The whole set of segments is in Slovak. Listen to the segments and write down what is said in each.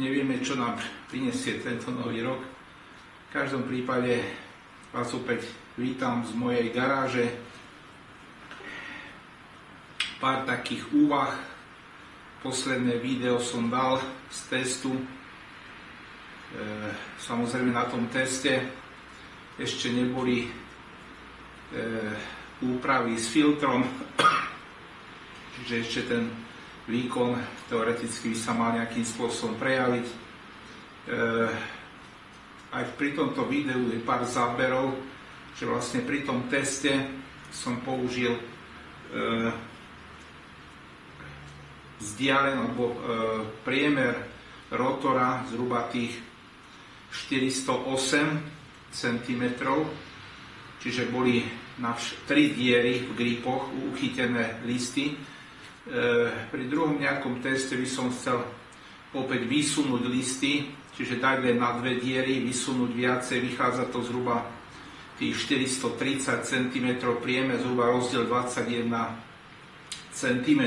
Nevieme, čo nám prinesie tento nový rok. V každom prípade vás opäť vítam z mojej garáže. Pár takých úvah. Posledné video som dal z testu. Samozrejme na tom teste ešte neboli úpravy s filtrom, čiže ešte ten výkon teoreticky by sa mal nejakým spôsobom prejaviť. Aj pri tomto videu je pár záberov, že vlastne pri tom teste som použil priemer rotora zhruba tých 408 cm, čiže boli na 3 diery v gripoch uchytené listy. Pri druhom nejakom teste by som chcel opäť vysunúť listy, čiže dať len na 2 diery, vysunúť viacej, vychádza to zhruba tých 430 cm, priemer zhruba rozdiel 21 cm.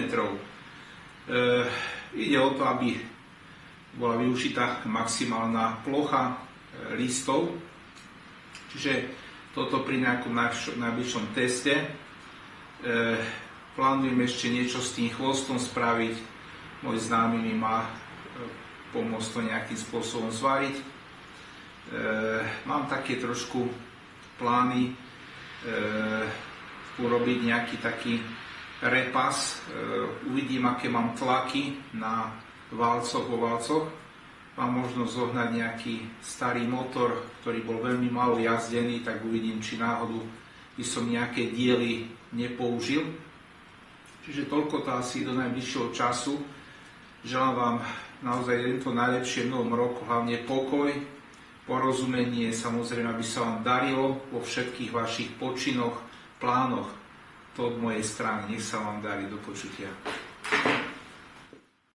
Ide o to, aby bola využitá maximálna plocha listov, čiže toto pri nejakom najbližšom teste. Plánujem ešte niečo s tým chvostom spraviť. Môj známy mi má pomôcť to nejakým spôsobom zvariť. Mám také trošku plány urobiť nejaký taký repas. Uvidím, aké mám tlaky na valcoch, vo valcoch. Mám možnosť zohnať nejaký starý motor, ktorý bol veľmi málo jazdený, tak uvidím, či náhodou by som nejaké diely nepoužil. Čiže toľko to asi do najbližšieho času. Želám vám naozaj to najlepšie v novom roku, hlavne pokoj, porozumenie, samozrejme, aby sa vám darilo vo všetkých vašich počinoch, plánoch. To od mojej strany. Nech sa vám darí. Do počutia.